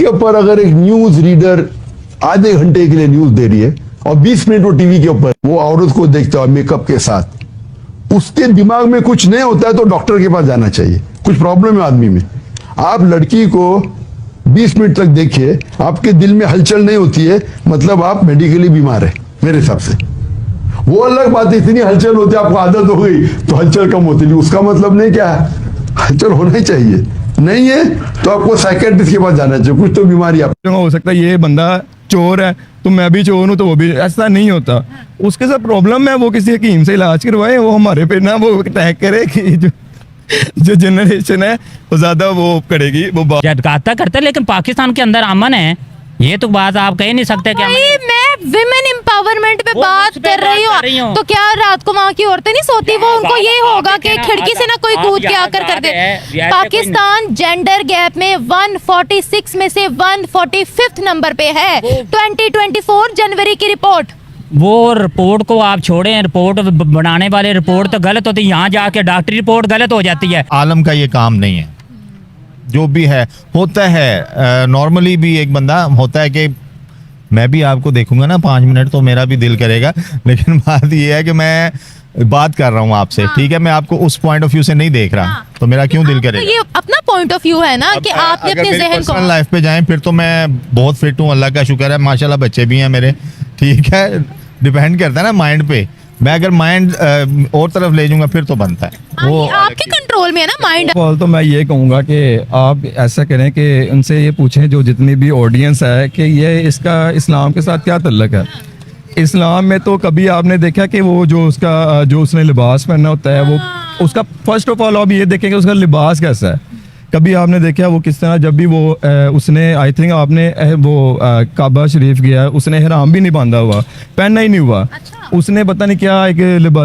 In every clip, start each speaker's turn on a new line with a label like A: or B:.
A: के ऊपर अगर एक न्यूज रीडर आधे घंटे के लिए न्यूज दे रही है और 20 मिनट वो टीवी के ऊपर वो औरत को देखता है मेकअप के साथ, उसके दिमाग में कुछ नहीं होता है तो डॉक्टर के पास जाना चाहिए। कुछ प्रॉब्लम है आदमी में। आप लड़की को 20 मिनट तक देखिए, आपके दिल में हलचल नहीं होती है, मतलब आप मेडिकली बीमार है मेरे हिसाब से। वो अलग बात है, इतनी हलचल होती है, आपको आदत हो गई तो हलचल कम होती नहीं, उसका मतलब नहीं क्या है, हलचल होना ही चाहिए। नहीं है तो आपको साइकेट्रिस्ट के पास जाना चाहिए, कुछ तो बीमारी आप
B: हो सकता है ये बंदा चोर है तो मैं भी चोर हूँ तो वो भी, ऐसा नहीं होता। उसके साथ प्रॉब्लम है, वो किसी हकीम से इलाज करवाए, वो हमारे पे ना वो तय करे कि जो जनरेशन है वो ज्यादा वो करेगी वो
C: जटकाता करता है। लेकिन पाकिस्तान के अंदर अमन है, ये तो बात आप कह नहीं सकते। क्या
D: मैं विमेन एम्पावरमेंट पे बात कर रही हूँ, तो क्या रात को वहाँ की औरतें नहीं सोती? वो उनको ये होगा कि खिड़की से ना कोई कूद के आकर कर दे। पाकिस्तान जेंडर गैप में 146 में से 145th नंबर पे है। 2024 जनवरी की रिपोर्ट।
C: वो रिपोर्ट को आप छोड़ें, रिपोर्ट बनाने वाले रिपोर्ट तो गलत होती है, यहाँ जाके डॉक्टरी रिपोर्ट गलत हो जाती है।
E: आलम का ये काम नहीं है, जो भी है होता है। नॉर्मली भी एक बंदा होता है कि मैं भी आपको देखूंगा ना 5 मिनट तो मेरा भी दिल करेगा, लेकिन बात ये है कि मैं बात कर रहा हूँ आपसे, ठीक है, मैं आपको उस पॉइंट ऑफ व्यू से नहीं देख रहा, तो मेरा क्यों दिल करेगा?
D: तो ये अपना पॉइंट ऑफ व्यू है ना कि आपने अपने जहन को
E: लाइफ पे जाएं फिर तो मैं बहुत फिट हूँ, अल्लाह का शुक्र है, माशाल्लाह बच्चे भी हैं मेरे, ठीक है, डिपेंड करता है ना माइंड पे। मैं अगर माइंड और तरफ ले जाऊंगा फिर तो बनता है वो
D: आपके कंट्रोल में है ना माइंड।
B: तो मैं ये कहूँगा कि आप ऐसा करें कि उनसे ये पूछें जो जितनी भी ऑडियंस है कि ये इसका इस्लाम के साथ क्या तल्लक है। इस्लाम में तो कभी आपने देखा कि वो जो उसने लिबास पहनना होता है, वो उसका फर्स्ट ऑफ ऑल आप ये देखें कि उसका लिबास कैसा है। कभी आपने देखा वो किस तरह, जब भी वो उसने आई थिंक आपने वो काबा शरीफ गया, उसने हराम भी नहीं बांधा हुआ, पहनना ही नहीं हुआ। उसने पता नहीं क्या एक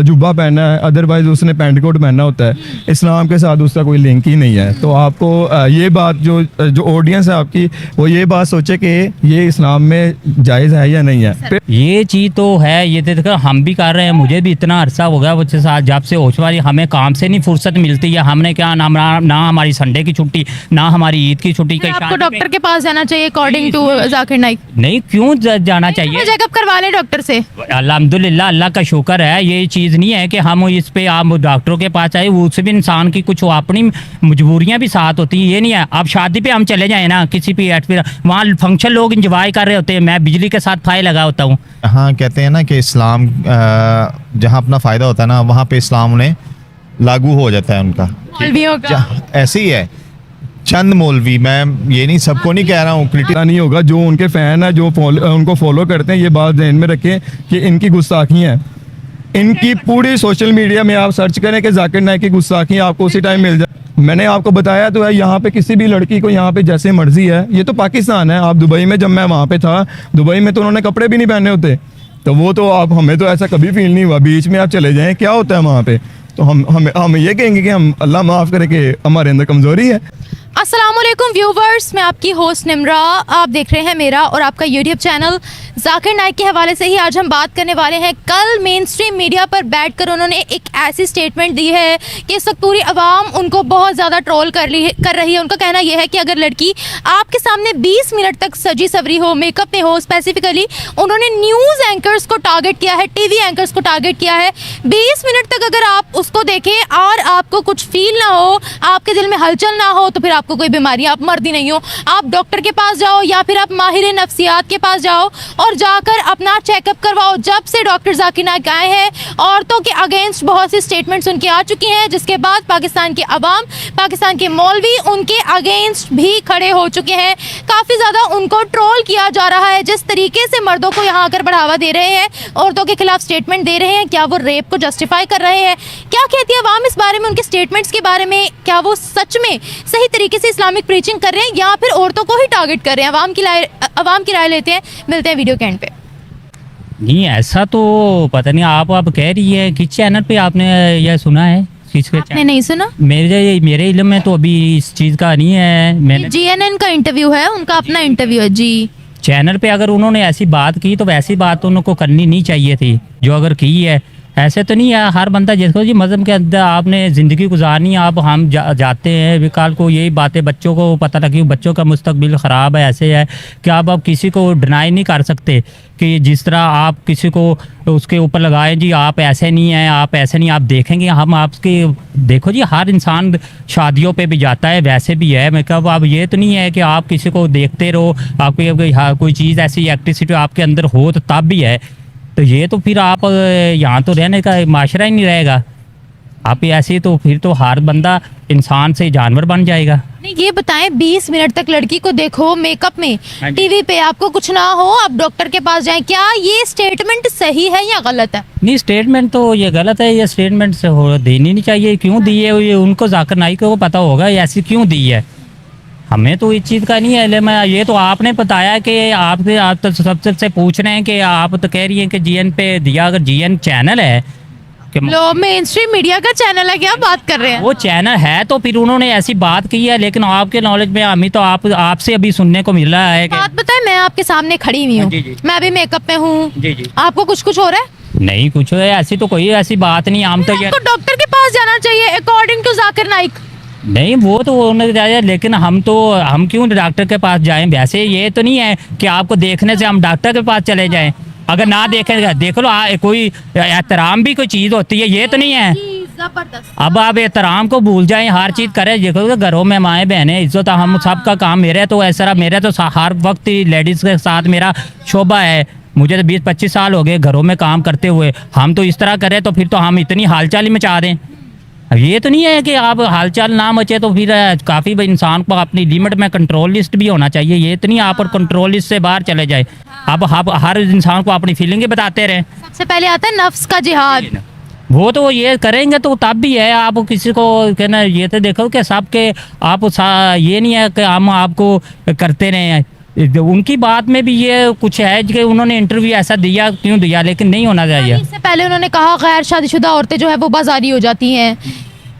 B: जुब्बा पहना है, अदरवाइज उसने पैंट कोट पहनना होता है। इस्लाम के साथ उसका कोई लिंक ही नहीं है। तो आपको ये बात जो ऑडियंस है आपकी, वो ये बात सोचे कि ये इस्लाम में जायज़ है या नहीं है।
C: ये चीज़ तो है, ये देखो हम भी कर रहे हैं, मुझे भी इतना अरसा हो गया बच्चे साथ जब से होशवारी, हमें काम से नहीं फुर्सत मिलती है। हमने क्या ना हमारी संडे की छुट्टी, ना हमारी ईद की छुट्टी।
D: आपको डॉक्टर के पास जाना चाहिए अकॉर्डिंग टू जाकिर नाइक।
C: नहीं, क्यों जाना चाहिए?
D: चेकअप करवा लें डॉक्टर से।
C: अल्हम्दुलिल्लाह, अल्लाह का शुक्र है। ये चीज़ नहीं है कि हम इस पे आप डॉक्टरों के पास आए, उससे भी इंसान की कुछ अपनी मजबूरियां भी साथ होती हैं। ये नहीं है आप शादी पे हम चले जाए ना, किसी भी वहाँ फंक्शन लोग इंजॉय कर रहे होते हैं, मैं बिजली के साथ फाय लगा होता हूँ।
E: हाँ, कहते हैं ना कि इस्लाम जहाँ अपना फ़ायदा होता है ना, वहाँ पे इस्लाम उन्हें लागू हो जाता है उनका। ऐसे ही है चंद मौलवी, मैं ये नहीं सबको नहीं कह रहा हूँ, क्रिटिक
B: नहीं होगा। जो उनके फ़ैन है, जो उनको फॉलो करते हैं, ये बात ध्यान में रखें कि इनकी गुस्ताखी है। इनकी पूरी सोशल मीडिया में आप सर्च करें कि जाकिर नाइक की गुस्ताखी, आपको उसी टाइम मिल जाए। मैंने आपको बताया तो है, यहाँ पे किसी भी लड़की को यहाँ पे जैसे मर्जी है। ये तो पाकिस्तान है। आप दुबई में, जब मैं वहाँ पे था, दुबई में तो उन्होंने कपड़े भी नहीं पहने होते। तो वो तो आप, हमें तो ऐसा कभी फील नहीं हुआ। बीच में आप चले जाएँ, क्या होता है वहाँ पे, तो हम ये कहेंगे कि हम अल्लाह माफ़ करे कि हमारे अंदर कमज़ोरी है।
D: अस्सलामुअलैकुम व्यूवर्स, मैं आपकी होस्ट निम्रा, आप देख रहे हैं मेरा और आपका यूट्यूब चैनल। जाकिर नाइक के हवाले से ही आज हम बात करने वाले हैं। कल मेन स्ट्रीम मीडिया पर बैठकर उन्होंने एक ऐसी स्टेटमेंट दी है कि इस वक्त पूरी आवाम उनको बहुत ज़्यादा ट्रोल कर रही है। उनका कहना यह है कि अगर लड़की आपके सामने 20 मिनट तक सजी सवरी हो, मेकअप में हो, स्पेसिफिकली उन्होंने न्यूज़ एंकर्स को टारगेट किया है, टीवी एंकर्स को टारगेट किया है, 20 मिनट तक अगर आप उसको देखें और आपको कुछ फील ना हो, आपके दिल में हलचल ना हो, तो फिर आपको कोई बीमारी, आप मर्दी नहीं हो। आप डॉक्टर के पास जाओ या फिर आप माहिर नफ्सियात के पास जाओ और जाकर अपना चेकअप करवाओ। जब से डॉक्टर जाकिर नाइक आए हैं, औरतों के अगेंस्ट बहुत सी स्टेटमेंट्स उनकी आ चुकी हैं, जिसके बाद पाकिस्तान के अवाम, पाकिस्तान के मौलवी उनके अगेंस्ट भी खड़े हो चुके हैं। काफ़ी ज़्यादा उनको ट्रोल किया जा रहा है। जिस तरीके से मर्दों को यहाँ आकर बढ़ावा दे रहे हैं, औरतों के खिलाफ स्टेटमेंट दे रहे हैं, क्या वो रेप को जस्टिफाई कर रहे हैं? क्या कहती है अवाम इस बारे में, उनके स्टेटमेंट्स के बारे में? क्या वो सच में सही तरीके से इस्लामिक प्रीचिंग कर रहे हैं या फिर औरतों को ही टारगेट कर रहे हैं? अवाम की राय लेते हैं, मिलते हैं वीडियो के एंड पे।
C: नहीं, ऐसा तो पता नहीं। आप कह रही है किस चैनल पे आपने यह सुना है?
D: आपने नहीं सुना?
C: मेरे इल्म में तो अभी इस चीज़ का नहीं है। मैंने
D: GNN का इंटरव्यू है, उनका अपना इंटरव्यू है जी।
C: चैनल पे अगर उन्होंने ऐसी बात की तो वैसी बात तो उनको करनी नहीं चाहिए थी जो अगर की है। ऐसे तो नहीं है, हर बंदा जिसको जी मज़हब के अंदर आपने ज़िंदगी गुजारनी है, आप हम जाते हैं विकाल को यही बातें बच्चों को पता लगी, बच्चों का मुस्तकबिल ख़राब है, ऐसे है कि आप किसी को डिनाई नहीं कर सकते कि जिस तरह आप किसी को उसके ऊपर लगाएं जी आप ऐसे नहीं हैं, आप ऐसे नहीं, आप देखेंगे हम आपके देखो जी हर इंसान शादियों पे भी जाता है, वैसे भी है। मैं कब आप ये तो नहीं है कि आप किसी को देखते रहो, आपको कोई चीज़ ऐसी एक्टिविटी आपके अंदर हो तो तब भी है, तो ये तो फिर आप यहाँ तो रहने का माशरा ही नहीं रहेगा। आप ऐसे तो फिर तो हर बंदा इंसान से जानवर बन जाएगा।
D: नहीं, ये बताएं 20 मिनट तक लड़की को देखो मेकअप में,
C: हाँ जी।
D: टीवी पे आपको कुछ ना हो, आप डॉक्टर के पास जाएं, क्या ये स्टेटमेंट सही है या गलत है?
C: नहीं, स्टेटमेंट तो ये गलत है, ये स्टेटमेंट से हो देनी नहीं चाहिए। क्यों दी है ये उनको जाकिर नाइक को पता होगा ये ऐसी क्यों दी है, हमें तो इस चीज़ का नहीं है। मैं ये तो आपने बताया कि आप तो सबसे पूछ रहे हैं कि आप तो कह रही हैं कि जीएन पे दिया, अगर जीएन चैनल है कि
D: लो मेन स्ट्रीम मीडिया का चैनल है, क्या बात कर रहे हैं?
C: वो चैनल है तो फिर उन्होंने ऐसी बात की है, लेकिन आपके नॉलेज में हमें तो आपसे अभी सुनने को मिल रहा है कि
D: बात बताए, मैं आपके सामने खड़ी हुई हूँ,
C: जी, जी।
D: मैं भी मेकअप में हूँ,
C: जी जी
D: आपको कुछ हो रहा है?
C: नहीं कुछ है, ऐसी तो कोई ऐसी बात नहीं। हम तो ये
D: आपको डॉक्टर के पास जाना चाहिए अकॉर्डिंग टू जाकिर नाइक।
C: नहीं, वो तो उन्होंने जाए, लेकिन हम क्यों डॉक्टर के पास जाएं? वैसे ये तो नहीं है कि आपको देखने से हम डॉक्टर के पास चले जाएं, अगर ना देखें देख लो कोई एहतराम भी कोई चीज़ होती है, ये तो नहीं है।
D: जबरदस्त।
C: अब आप एहतराम को भूल जाएं, हर चीज़ करें। देखो घरों में माएँ बहनें इज्जत, हम सबका काम, मेरे तो ऐसा मेरे तो हर वक्त लेडीज़ के साथ मेरा शोभा है। मुझे तो 20-25 साल हो गए घरों में काम करते हुए, हम तो इस तरह करें तो फिर तो हम इतनी हालचाल ही मचा दें। अब ये तो नहीं है कि आप हालचाल ना मचे तो फिर काफ़ी इंसान को अपनी लिमिट में कंट्रोल लिस्ट भी होना चाहिए। ये तो नहीं आप और कंट्रोल लिस्ट से बाहर चले जाए। अब हर इंसान को अपनी फीलिंगे बताते रहे।
D: सबसे पहले आता है नफ्स का जिहाद।
C: वो तो ये करेंगे तो तब भी है। आप किसी को कहना, ये तो देखो कि सबके आप ये नहीं है कि हम आपको करते रहे। उनकी बात में भी ये कुछ है कि उन्होंने इंटरव्यू ऐसा दिया, क्यों दिया, लेकिन नहीं होना चाहिए।
D: इससे पहले उन्होंने कहा गैर शादीशुदा औरतें जो है वो बाजारी हो जाती हैं।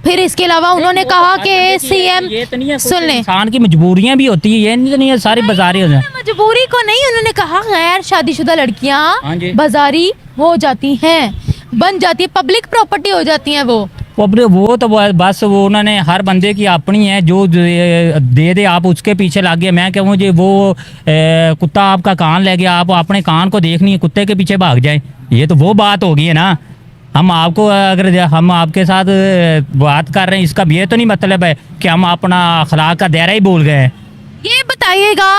D: फिर इसके अलावा उन्होंने कहा कि सीएम
C: ये तो नहीं है,
D: सुन लें,
C: इंसान की मजबूरियां भी होती है, ये नहीं है सारी बाजारी हो जाए।
D: मजबूरी को नहीं, उन्होंने कहा गैर शादीशुदा
C: हाँ
D: लड़कियां
C: जी।
D: बाजारी हो जाती हैं, बन जाती है, पब्लिक प्रॉपर्टी हो जाती हैं वो
C: तो बस वो उन्होंने हर बंदे की अपनी है, जो दे आप उसके पीछे लग गए। मैं कहूँ जी वो कुत्ता आपका कान ले गया, आप अपने कान को देखनी है, कुत्ते के पीछे भाग जाए, ये तो वो बात होगी है ना। हम आपको अगर हम आपके साथ बात कर रहे हैं, इसका ये तो नहीं मतलब है कि हम अपना अखलाक का दायरा ही भूल गए हैं।
D: ये बताइएगा,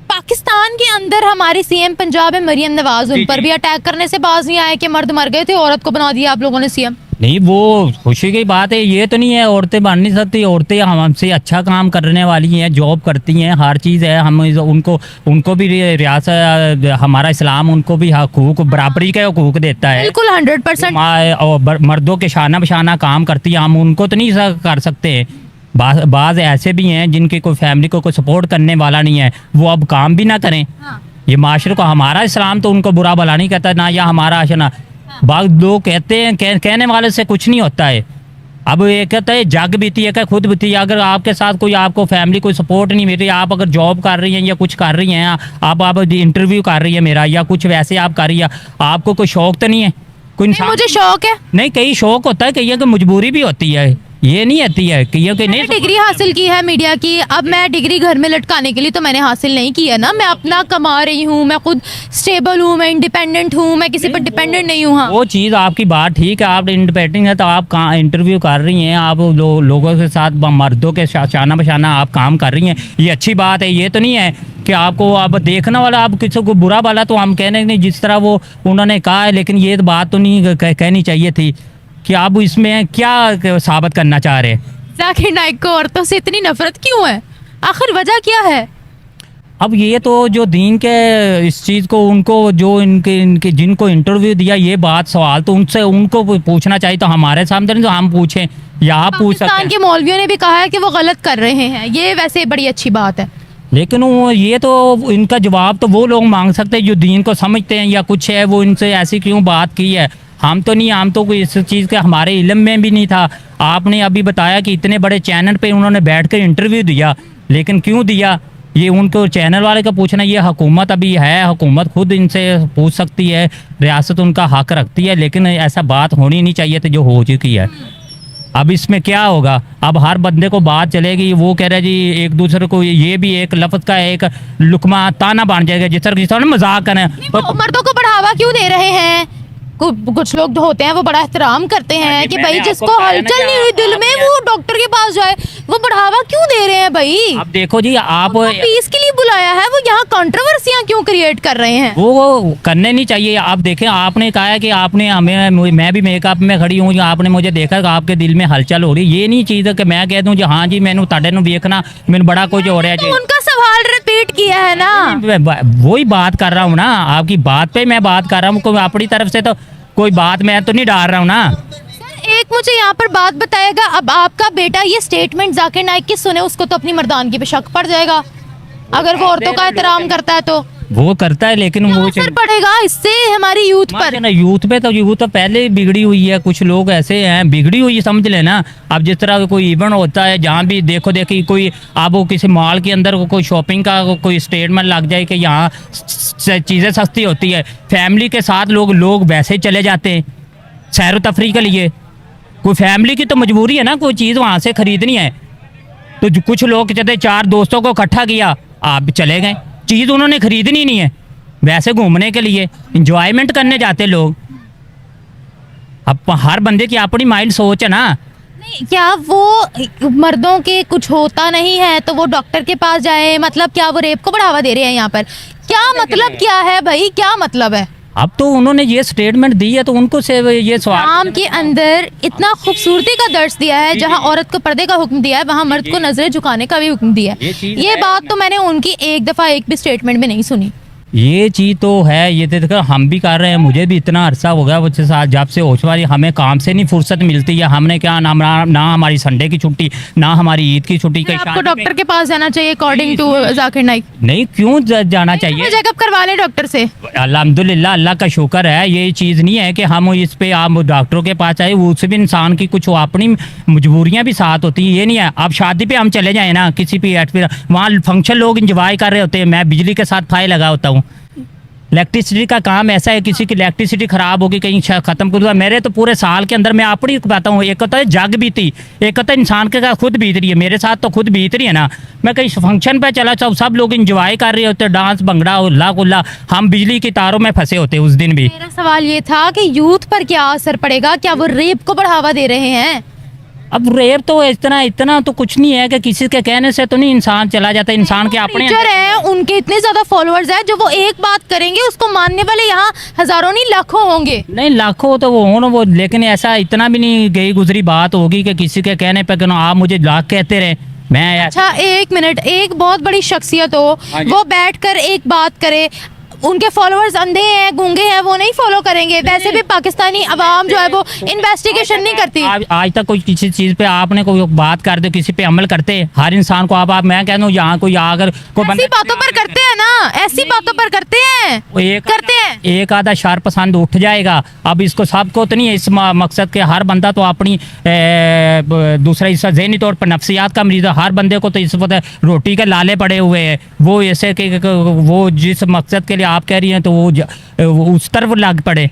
D: पाकिस्तान के अंदर हमारी सीएम पंजाब है मरियम नवाज, उन
C: जी,
D: पर
C: जी।
D: भी अटैक करने से बाज नहीं आए कि मर्द मर गए थे, औरत को बना दिया आप लोगों ने सीएम।
C: नहीं, वो खुशी की बात है, ये तो नहीं है औरतें बन नहीं सकती। औरतें हमसे अच्छा काम करने वाली हैं, जॉब करती हैं, हर चीज़ है। हम उनको भी रियासत, हमारा इस्लाम उनको भी हकूक, बराबरी के हकूक देता है।
D: बिल्कुल 100%।
C: और मर्दों के शाना बशाना काम करती है, हम उनको तो नहीं कर सकते। बाज ऐसे भी हैं जिनकी कोई फैमिली को कोई सपोर्ट करने वाला नहीं है, वो अब काम भी ना करें। ये माशरे को, हमारा इस्लाम तो उनको बुरा भला नहीं कहता ना, या हमारा आशना। बाग लोग कहते हैं, कहने वाले से कुछ नहीं होता है। अब ये कहता है जग बीती है, क्या खुद बीती है। अगर आपके साथ कोई, आपको फैमिली कोई सपोर्ट नहीं मिल रही, आप अगर जॉब कर रही हैं या कुछ कर रही हैं, आप इंटरव्यू कर रही है मेरा, या कुछ वैसे आप कर रही है, आपको कोई शौक तो नहीं है? कोई इंसान
D: मुझे शौक है,
C: नहीं, कई शौक होता है, कई की मजबूरी भी होती है, ये नहीं आती है कि नहीं।
D: मैंने डिग्री हासिल की है मीडिया की। अब मैं डिग्री घर में लटकाने के लिए तो मैंने हासिल नहीं की है ना, मैं अपना कमा रही हूँ, मैं खुद स्टेबल हूँ, मैं इंडिपेंडेंट हूँ, मैं किसी पर डिपेंडेंट नहीं हूँ। हाँ,
C: वो चीज़ आपकी बात ठीक है, आप इंडिपेंडेंट है तो आप कहाँ इंटरव्यू कर रही हैं, आप लोगों के साथ, मर्दों के शाना बशाना आप काम कर रही हैं, ये अच्छी बात है। ये तो नहीं है कि आपको अब देखने वाला, आप किसी को बुरा वाला तो हम कहने नहीं, जिस तरह वो उन्होंने कहा है। लेकिन ये बात तो नहीं कहनी चाहिए थी कि आप इसमें क्या साबित करना चाह रहे हैं।
D: जाकिर नाइक को औरतों से इतनी नफरत क्यों है, आखिर वजह क्या है?
C: अब ये तो जो दीन के इस चीज़ को, उनको जो इनके जिनको इंटरव्यू दिया, ये बात सवाल तो उनसे उनको पूछना चाहिए। तो हमारे सामने तो हम पूछें या आप पूछ सकते
D: पाकिस्तान
C: हैं।
D: के मौलवियों ने भी कहा है कि वो गलत कर रहे हैं, ये वैसे बड़ी अच्छी बात है।
C: लेकिन ये तो इनका जवाब तो वो लोग मांग सकते हैं जो दीन को समझते हैं या कुछ है। वो इनसे ऐसी क्यों बात की है, हम तो नहीं, हम तो कोई इस चीज़ के हमारे इल्म में भी नहीं था। आपने अभी बताया कि इतने बड़े चैनल पे उन्होंने बैठ कर इंटरव्यू दिया, लेकिन क्यों दिया? ये उनको चैनल वाले का पूछना, ये हुकूमत अभी है, हुकूमत खुद इनसे पूछ सकती है, रियासत उनका हक रखती है, लेकिन ऐसा बात होनी नहीं चाहिए थी जो हो चुकी है। अब इसमें क्या होगा, अब हर बंदे को बात चलेगी, वो कह रहे जी एक दूसरे को, ये भी एक लफ्ज़ का एक लुकमा ताना बन जाएगा, जिस तरह किसी ने मजाक करना है।
D: वो मर्दों को बढ़ावा क्यों दे रहे हैं? कुछ लोग जो होते हैं वो बड़ा एहतराम करते हैं कि भाई जिसको हलचल नहीं हुई दिल में वो डॉक्टर के पास जाए, वो बढ़ावा क्यों दे रहे हैं भाई?
C: अब देखो जी, आप
D: पीस के लिए बुलाया है, वो यहाँ कंट्रोवर्सियां क्यों क्रिएट कर रहे हैं?
C: वो करने नहीं चाहिए। आप देखें, आपने कहा है कि आपने हमें, मैं भी मेकअप में खड़ी हूँ, आपने मुझे देखा कि आपके दिल में हलचल हो रही है। ये नहीं चीज़ है कि मैं कह दूँ जी हाँ जी मैंने ताड़े नूं देखना, मैंने बड़ा कुछ हो रहा है जी।
D: तो उनका सवाल रिपीट किया है ना,
C: वही बात कर रहा हूँ ना, आपकी बात पे मैं बात कर रहा हूँ, कोई अपनी तरफ से तो कोई बात मैं तो नहीं डाल रहा हूँ ना।
D: एक मुझे यहाँ पर बात बताएगा, अब आपका बेटा ये स्टेटमेंट जाकिर नाइक की सुने, उसको तो अपनी मर्दानगी पे शक पड़ जाएगा अगर वो औरतों का एहतराम करता है तो।
C: वो करता है, लेकिन वो
D: असर पड़ेगा इससे हमारी यूथ पर।
C: ना यूथ पे, तो यूथ तो पहले ही बिगड़ी हुई है। कुछ लोग ऐसे हैं बिगड़ी हुई समझ लेना। अब जिस तरह कोई इवेंट होता है, जहाँ भी देखो देखी कोई, अब वो किसी मॉल के अंदर कोई शॉपिंग का कोई स्टेटमेंट लग जाए कि यहाँ चीज़ें सस्ती होती है, फैमिली के साथ लोग वैसे चले जाते हैं सैर तफरी के लिए। कोई फैमिली की तो मजबूरी है ना, कोई चीज़ वहाँ से खरीदनी है, तो कुछ लोग कहते 4 दोस्तों को इकट्ठा किया, आप चले गए, चीज़ उन्होंने खरीदनी नहीं है, वैसे घूमने के लिए इंजॉयमेंट करने जाते लोग। अब हर बंदे की अपनी माइंड सोच है ना।
D: नहीं, क्या वो मर्दों के कुछ होता नहीं है तो वो डॉक्टर के पास जाए? मतलब क्या वो रेप को बढ़ावा दे रहे हैं यहाँ पर? क्या मतलब क्या है भाई, क्या मतलब है?
C: अब तो उन्होंने ये स्टेटमेंट दी है तो उनको से ये सवाल
D: इस्लाम के अंदर इतना खूबसूरती का दर्ज दिया है, जहाँ औरत को पर्दे का हुक्म दिया है वहाँ मर्द को नजरें झुकाने का भी हुक्म दिया है। ये बात तो मैंने उनकी एक दफा एक भी स्टेटमेंट में नहीं सुनी।
C: ये चीज़ तो है, ये देखो हम भी कर रहे हैं, मुझे भी इतना अरसा हो गया बच्चे साथ जब से होशवारी, हमें काम से नहीं फुर्सत मिलती है। हमने क्या ना हमारी संडे की छुट्टी, ना हमारी ईद की छुट्टी।
D: आपको डॉक्टर के पास जाना चाहिए अकॉर्डिंग टू जाकिर नाइक।
C: नहीं, क्यों जाना चाहिए?
D: चेकअप करवा ले डॉक्टर से।
C: अल्हम्दुलिल्लाह, अल्लाह का शुक्र है। ये चीज़ नहीं है कि हम इस पे आप डॉक्टरों के पास आए, उससे भी इंसान की कुछ अपनी मजबूरियाँ भी साथ होती हैं। ये नहीं है अब शादी पे हम चले जाए ना, किसी पे वहाँ फंक्शन लोग इंजॉय कर रहे होते हैं, मैं बिजली के साथ फाइल लगा होता हूँ। इलेक्ट्रिसिटी का काम ऐसा है, किसी की इलेक्ट्रिसिटी खराब होगी, कहीं ख़त्म कर दूँगा। मेरे तो पूरे साल के अंदर मैं अपनी बताता हूँ, एक होता है जग बीती, एक होता है इंसान के साथ खुद बीत रही है। मेरे साथ तो खुद बीत रही है ना। मैं कहीं फंक्शन पे चला जाऊँ, सब लोग इंजॉय कर रहे होते, डांस भंगड़ा उल्ला कुल्ला, हम बिजली की तारों में फंसे होते उस दिन भी।
D: मेरा सवाल ये था कि यूथ पर क्या असर पड़ेगा, क्या वो रेप को बढ़ावा दे रहे हैं?
C: अब रेप तो इतना तो कुछ नहीं है कि किसी के कहने से तो नहीं इंसान चला जाता। इंसान के अपने
D: टीचर है, उनके इतने ज्यादा फॉलोअर्स हैं, जो वो एक बात करेंगे उसको मानने वाले यहाँ हजारों नहीं लाखों होंगे।
C: नहीं, लाखों तो वो हो वो, लेकिन ऐसा इतना भी नहीं गई गुजरी बात होगी कि किसी के कहने पे आप मुझे लाख कहते रहे। मैं
D: अच्छा एक मिनट, एक बहुत बड़ी शख्सियत हो, वो बैठकर एक बात करे, उनके फॉलोअर्स अंधे हैं गूंगे हैं, वो नहीं फॉलो करेंगे। वैसे भी पाकिस्तानी अवाम जो है वो इन्वेस्टिगेशन नहीं करती।
C: आज तक कोई किसी चीज पे आपने कोई बात कर दो, किसी पे अमल करते हर इंसान को। आप मैं कह दूं यहाँ कोई अगर कोई
D: ऐसी बातों पर करते हैं ना, ऐसी बातों पर करते हैं, करते हैं।
C: एक आधा शर पसंद उठ जाएगा। अब इसको सबको तो नहीं है इस मकसद के, हर बंदा तो अपनी दूसरा हिस्सा जहनी तौर पर नफ्सियात का मरीज है। हर बंदे को तो इस वक्त रोटी के लाले पड़े हुए हैं, वो ऐसे कि वो जिस मकसद के लिए आप कह रही हैं तो वो उस तरफ लग पड़े।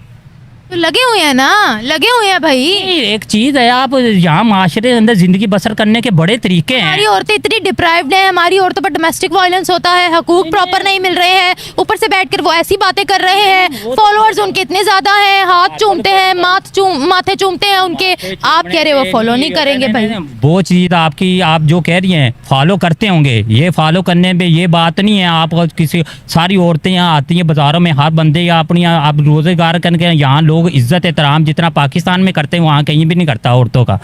D: तो लगे हुए हैं ना, लगे हुए हैं भाई।
C: एक चीज है, आप यहाँ माशरे के अंदर जिंदगी बसर करने के बड़े तरीके हैं।
D: हमारी औरतें इतनी डिप्राइव्ड हैं, हमारी औरतों पर डोमेस्टिक वायलेंस होता है, हकूक प्रॉपर नहीं मिल रहे हैं, ऊपर से बैठकर वो ऐसी बातें कर रहे हैं। फॉलोअर्स उनके इतने ज्यादा हैं, हाथ चूमते हैं, माथे चूमते हैं उनके। आप कह रहे हो वो फॉलो नहीं करेंगे भाई?
C: वो चीज आपकी, आप जो कह रही हैं फॉलो करते होंगे, ये फॉलो करने में ये बात नहीं है। आप किसी सारी औरतें यहाँ आती हैं बाजारों में, हर बंदे अपनी आप रोजगार करके, यहाँ लोग इज्जत एहतराम जितना पाकिस्तान में करते हैं वहाँ कहीं भी नहीं करता औरतों का।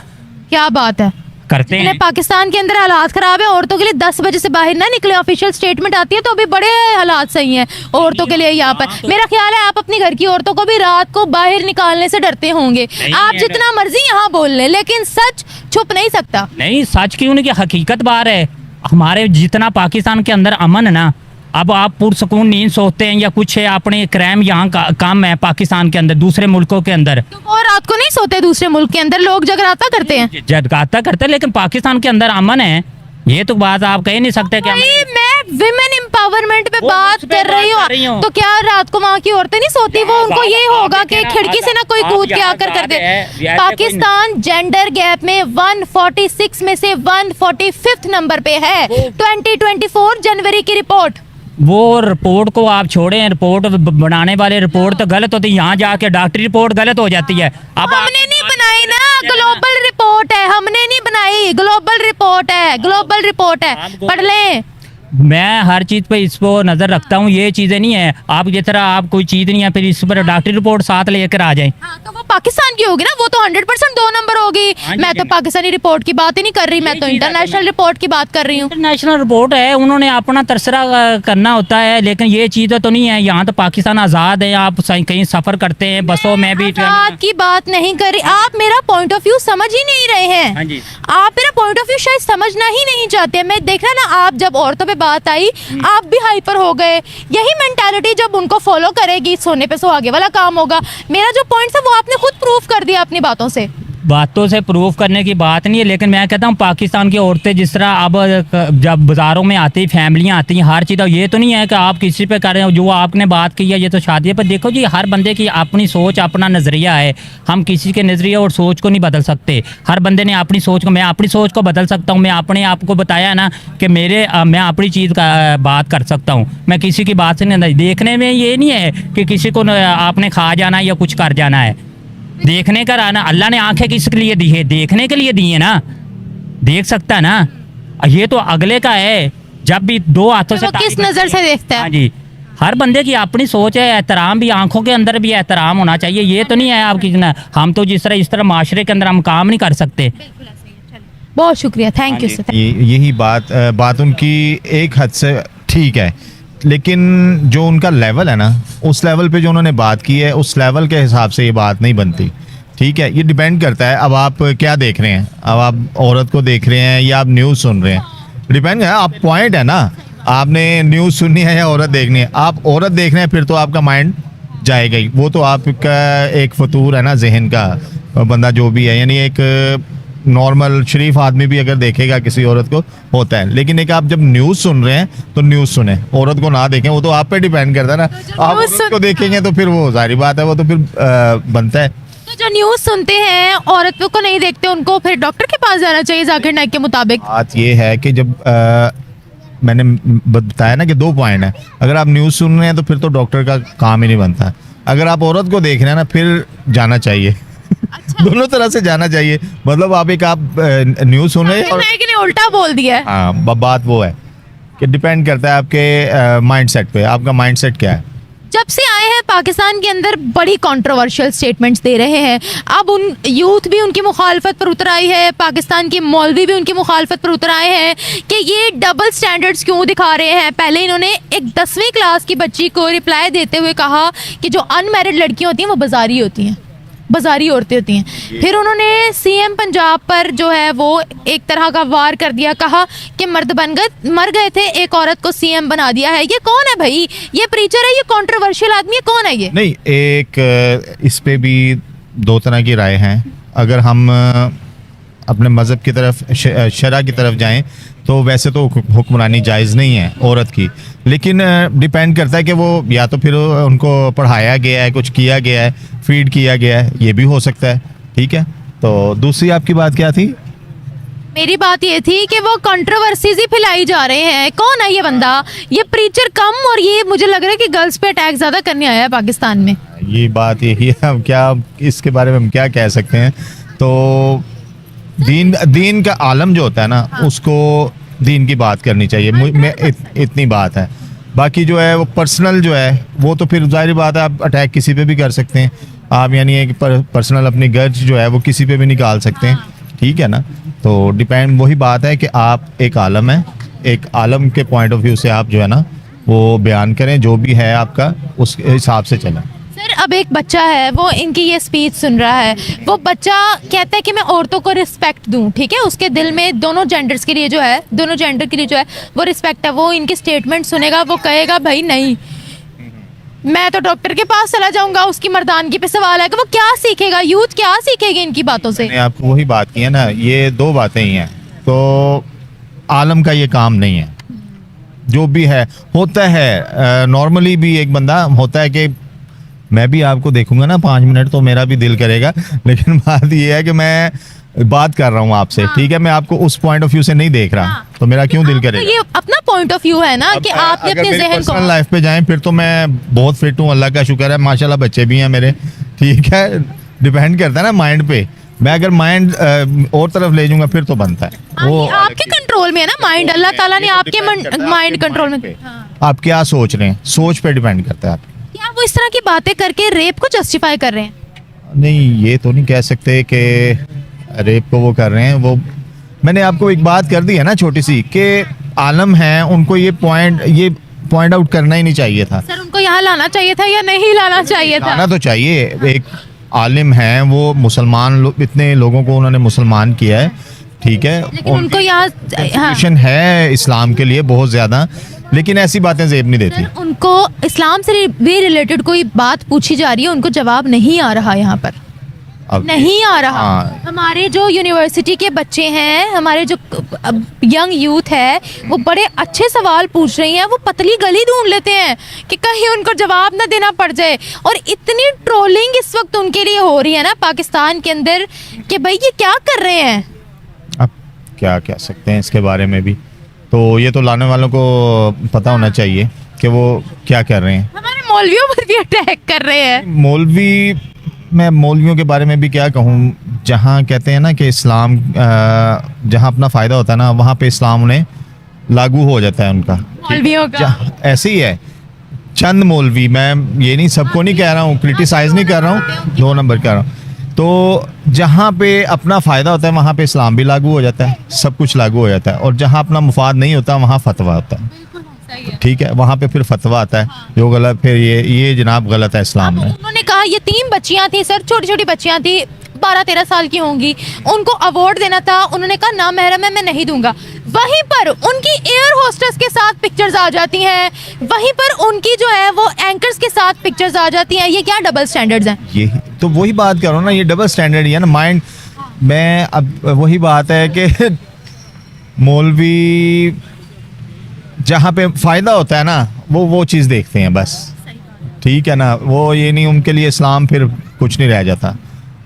D: क्या बात है,
C: करते हैं।
D: पाकिस्तान के अंदर हालात खराब है, औरतों के लिए 10 बजे से बाहर ना निकले, ऑफिशियल स्टेटमेंट आती है तो अभी बड़े हालात सही हैं औरतों के लिए यहाँ पर। मेरा ख्याल है आप अपनी घर की औरतों को भी रात को बाहर निकालने से डरते होंगे। आप जितना मर्जी यहाँ बोल लें, लेकिन सच छुप नहीं सकता।
C: नहीं, सच क्यों नहीं, कि हकीकत बात है। हमारे जितना पाकिस्तान के अंदर अमन है ना, अब आप पुरसकून नींद सोते हैं या कुछ है, अपने क्राइम यहाँ कम है पाकिस्तान के अंदर, दूसरे मुल्कों के अंदर।
D: तो वो रात को नहीं सोते, दूसरे मुल्क के अंदर लोग जगराता करते हैं।
C: जगराता करते हैं, लेकिन पाकिस्तान के अंदर अमन है। ये तो बात आप कह नहीं सकते कि
D: भाई मैं विमेन एम्पावरमेंट पे
C: वो
D: बात
C: उस पे
D: कर रही
C: बात कर रही
D: हूँ
C: हूँ।
D: तो क्या रात को वहाँ की औरतें नहीं सोती? वो उनको
C: बात
D: ये
C: आप
D: होगा
C: देखें
D: कि
C: ना,
D: खिड़की से ना कोई
C: आप
D: कूद के
C: यहाँ
D: आकर कर
C: बात
D: दे।
C: है, ऐसे कोई-
D: पाकिस्तान जेंडर गैप में 146 में से 145 नंबर पे है। 2024 जनवरी की रिपोर्ट।
C: वो रिपोर्ट को आप छोड़ें, रिपोर्ट बनाने वाले रिपोर्ट तो गलत होती है, यहाँ जाके डॉक्टरी रिपोर्ट गलत हो जाती है। अब
D: हमने नहीं बनाई ना, ग्लोबल रिपोर्ट है, हमने नहीं बनाई, ग्लोबल रिपोर्ट है, ग्लोबल रिपोर्ट है, पढ़ लें।
C: मैं हर चीज पे इस पर नजर रखता हूँ, ये चीजें नहीं है आप ये तरह आप कोई चीज नहीं है फिर इस पर डॉक्टरी रिपोर्ट साथ लेकर आ जाए।
D: हाँ, तो वो पाकिस्तान की होगी ना, वो तो 100% 2 नंबर होगी।
C: हाँ जी,
D: मैं तो पाकिस्तानी रिपोर्ट की बात ही नहीं कर रही, मैं तो
C: यही चीज़ है
D: इंटरनेशनल रिपोर्ट की बात कर रही हूँ।
C: इंटरनेशनल रिपोर्ट है, उन्होंने अपना तरसरा करना होता है, लेकिन ये चीज़ें तो नहीं है। यहाँ तो पाकिस्तान आज़ाद है, आप कहीं सफ़र करते हैं बसों में भी।
D: आजाद की बात नहीं कर रही, आप मेरा पॉइंट ऑफ व्यू समझ ही नहीं रहे हैं।
C: हाँ जी।
D: आप मेरा पॉइंट ऑफ व्यू शायद समझना ही नहीं चाहते। मैं देख रहा ना, आप जब औरतों पे बात आई आप भी हाइपर हो गए। यही मेंटालिटी जब उनको फॉलो करेगी, सोने पे सुहागे वाला काम होगा। मेरा जो पॉइंट है वो आपने खुद प्रूफ कर दिया अपनी बातों से।
C: बातों से प्रूफ करने की बात नहीं है, लेकिन मैं कहता हूँ पाकिस्तान की औरतें जिस तरह अब जब बाज़ारों में आती, फैमिलियाँ आती हैं, हर चीज़, ये तो नहीं है कि आप किसी पे कर रहे हो। जो आपने बात की है ये तो शादी पर देखो जी, हर बंदे की अपनी सोच, अपना नज़रिया है। हम किसी के नज़रिए और सोच को नहीं बदल सकते। हर बंदे ने अपनी सोच को, मैं अपनी सोच को बदल सकता हूँ। मैं अपने आप को बताया ना कि मैं अपनी चीज़ का बात कर सकता हूँ, मैं किसी की बात से नहीं। देखने में ये नहीं है कि किसी को आपने खा जाना या कुछ कर जाना है। देखने का रहना, अल्लाह ने आंखें किसके लिए दी है? देखने के लिए दी है ना, देख सकता है ना। ये तो अगले का है, जब भी दो हाथों से
D: वो किस
C: ताली
D: नजर से देखता है?
C: हाँ जी, हर बंदे की अपनी सोच है। एहतराम भी, आंखों के अंदर भी एहतराम होना चाहिए। ये तो नहीं है आप कितना, हम तो जिस तरह माशरे के अंदर हम काम नहीं कर सकते।
D: बहुत शुक्रिया, थैंक यू सर।
E: यही बात उनकी एक हद से ठीक है, लेकिन जो उनका लेवल है ना, उस लेवल पे जो उन्होंने बात की है, उस लेवल के हिसाब से ये बात नहीं बनती। ठीक है, ये डिपेंड करता है अब आप क्या देख रहे हैं। अब आप औरत को देख रहे हैं या आप न्यूज़ सुन रहे हैं, डिपेंड है। आप पॉइंट है ना, आपने न्यूज़ सुननी है या औरत देखनी है। आप औरत देख रहे हैं फिर तो आपका माइंड जाएगा ही, वो तो आपका एक फतूर है ना जहन का, बंदा जो भी है, यानी एक नॉर्मल शरीफ आदमी भी अगर देखेगा किसी औरत को होता है। लेकिन एक आप जब न्यूज़ सुन रहे हैं तो न्यूज़ सुने, औरत को ना देखें, वो तो आप पे डिपेंड करता है ना। आप औरत को देखेंगे तो फिर वो जाहिर बात है, वो तो फिर बनता है।
D: तो जो न्यूज़ सुनते हैं औरतों को नहीं देखते, उनको फिर डॉक्टर के पास जाना चाहिए जाकिर नाइक के मुताबिक।
E: बात ये है कि जब मैंने बताया ना कि 2 पॉइंट है। अगर आप न्यूज़ सुन रहे हैं तो फिर तो डॉक्टर का काम ही नहीं बनता। अगर आप औरत को देख रहे हैं ना, फिर जाना चाहिए। दोनों तरह से जाना चाहिए। मतलब आप न्यूज़ सुन रहे हैं और
D: नाइक ने उल्टा बोल दिया है।
E: हाँ, बात वो है कि डिपेंड करता है आपके माइंडसेट पे। आपका माइंडसेट क्या है?
D: जब से आए हैं पाकिस्तान के अंदर बड़ी कंट्रोवर्शियल स्टेटमेंट्स दे रहे हैं। अब उन यूथ भी उनकी मुखालफत पर उतर आई है, पाकिस्तान के मौलवी भी उनकी मुखालफत पर उतर आए हैं कि ये डबल स्टैंडर्ड्स क्यों दिखा रहे हैं। पहले इन्होंने एक 10वीं क्लास की बच्ची को रिप्लाई देते हुए कहा कि जो अनमैरिड लड़कियां होती हैं वो बाजारी होती हैं, बाजारी औरतें होती हैं। फिर उन्होंने सीएम पंजाब पर जो है वो एक तरह का वार कर दिया, कहा कि मर्द मर गए थे, एक औरत को सीएम बना दिया है। ये कौन है भाई? ये प्रीचर है, ये कंट्रोवर्शियल आदमी है, कौन है ये?
E: नहीं, एक इस पे भी 2 तरह की राय हैं। अगर हम अपने मज़हब की तरफ, शरा की तरफ जाएं तो वैसे तो हुक्मरानी जायज़ नहीं है औरत की, लेकिन डिपेंड करता है कि वो या तो फिर उनको पढ़ाया गया है, कुछ किया गया है, फीड किया गया है, ये भी हो सकता है। ठीक है, तो दूसरी आपकी बात क्या थी?
D: मेरी बात ये थी कि वो कंट्रोवर्सीज ही फैलाई जा रहे हैं। कौन है ये बंदा? ये प्रीचर कम, और ये मुझे लग रहा है कि गर्ल्स पे अटैक ज़्यादा करने आया है पाकिस्तान में।
E: ये बात यही है। हम क्या इसके बारे में हम क्या कह सकते हैं? तो दीन का आलम जो होता है ना, उसको दीन की बात करनी चाहिए। इतनी बात है। बाकी जो है वो पर्सनल जो है वो तो फिर जाहिर बात है, आप अटैक किसी पे भी कर सकते हैं। आप यानी एक पर्सनल अपनी गर्ज जो है वो किसी पे भी निकाल सकते हैं। ठीक है ना, तो डिपेंड, वही बात है कि आप एक आलम है, एक आलम के पॉइंट ऑफ व्यू से आप जो है ना वो बयान करें, जो भी है आपका उस हिसाब से चलें।
D: सर, अब एक बच्चा है, वो इनकी ये स्पीच सुन रहा है। वो बच्चा कहता है कि मैं औरतों को रिस्पेक्ट दूं। ठीक है, उसके दिल में दोनों जेंडर्स के लिए जो है, दोनों जेंडर के लिए जो है वो रिस्पेक्ट है। वो इनकी स्टेटमेंट सुनेगा, वो कहेगा भाई नहीं, मैं तो डॉक्टर के पास चला जाऊंगा। उसकी मर्दानगी पे सवाल है कि वो क्या सीखेगा, यूथ क्या सीखेगी इनकी बातों से।
E: मैंने आपको वही बात की है ना, ये 2 बातें ही हैं। तो आलम का ये काम नहीं है। जो भी है होता है, नॉर्मली भी एक बंदा होता है कि मैं भी आपको देखूंगा ना 5 मिनट तो मेरा भी दिल करेगा, लेकिन बात ये है कि मैं बात कर रहा हूँ आपसे, ठीक है, मैं आपको उस पॉइंट ऑफ व्यू से नहीं देख रहा, तो मेरा क्यों दिल
D: तो
E: करेगा।
D: ये अपना पॉइंट ऑफ व्यू है ना कि आपने अपने जहन को
E: पर्सनल लाइफ पे जाएं फिर तो मैं बहुत फिट हूँ, अल्लाह का शुक्र है, माशाल्लाह बच्चे भी हैं मेरे, ठीक है, डिपेंड करता है ना माइंड पे। मैं अगर माइंड और तरफ ले जाऊंगा फिर तो बनता है वो
D: ये आपके कंट्रोल में है ना माइंड, अल्लाह ताला ने आपके माइंड कंट्रोल में।
E: आप क्या सोच रहे हैं, सोच पे डिपेंड करता है आप।
D: क्या वो इस तरह की बातें करके रेप को जस्टिफाई कर रहे हैं?
E: नहीं, ये तो नहीं कह सकते कि रेप को वो कर रहे हैं। वो मैंने आपको एक बात कर दी है ना छोटी सी, कि आलम है, उनको ये पॉइंट आउट करना ही नहीं चाहिए था।
D: सर उनको यहाँ लाना चाहिए था या नहीं लाना चाहिए था?
E: लाना तो चाहिए, एक आलिम है वो, मुसलमान इतने लोगों को उन्होंने मुसलमान किया है, ठीक है,
D: लेकिन उनको यहाँ
E: कंट्रीब्यूशन है इस्लाम के लिए बहुत ज्यादा, लेकिन ऐसी बातें जेब नहीं देती।
D: उनको इस्लाम से भी रिलेटेड कोई बात पूछी जा रही है, उनको जवाब नहीं आ रहा यहाँ पर,
E: अब
D: नहीं आ रहा।
E: हाँ।
D: हमारे जो यूनिवर्सिटी के बच्चे हैं, हमारे जो यंग यूथ है, वो बड़े अच्छे सवाल पूछ रही हैं, वो पतली गली ढूंढ लेते हैं कि कहीं उनको जवाब ना देना पड़ जाए। और इतनी ट्रोलिंग इस वक्त उनके लिए हो रही है ना पाकिस्तान के अंदर कि भाई ये क्या कर रहे हैं।
E: अब क्या कह सकते हैं इसके बारे में भी, तो ये तो लाने वालों को पता होना चाहिए कि वो क्या कर रहे हैं।
D: हमारे मौलवियों पर भी अटैक कर रहे हैं।
E: मौलवी, मैं मौलवियों के बारे में भी क्या कहूँ, जहाँ कहते हैं ना कि इस्लाम जहाँ अपना फ़ायदा होता है ना, वहाँ पे इस्लाम उन्हें लागू हो जाता है उनका।
D: मौलवियों का
E: ऐसे ही है, चंद मौलवी, मैं ये नहीं सबको नहीं कह रहा हूँ, क्रिटिसाइज नहीं कर रहा हूँ, 2 नंबर कर रहा हूँ। तो जहाँ पे अपना फ़ायदा होता है वहाँ पे इस्लाम भी लागू हो जाता है, सब कुछ लागू हो जाता है, और जहाँ अपना मुफाद नहीं होता वहाँ फतवा होता है, ठीक है, वहाँ पे फिर फतवा आता है जो गलत, फिर ये जनाब गलत है इस्लाम में।
D: उन्होंने कहा ये 3 बच्चियां थी सर, छोटी छोटी बच्चियां थी, 12-13 साल की होंगी, उनको अवार्ड देना था, उन्होंने कहा ना महरम है, मैं नहीं दूंगा। वहीं पर उनकी एयर होस्टेस के साथ पिक्चर्स आ जाती हैं, वहीं पर उनकी जो है वो एंकर्स के साथ पिक्चर्स आ जाती हैं। ये क्या डबल स्टैंडर्ड्स हैं?
E: ये तो वही बात कर रहा हूँ ना, ये डबल स्टैंडर्ड ही है ना माइंड में। अब वही बात है कि मौलवी जहाँ पे फ़ायदा होता है ना वो चीज़ देखते हैं बस, ठीक है ना, वो ये नहीं, उनके लिए इस्लाम फिर कुछ नहीं रह जाता।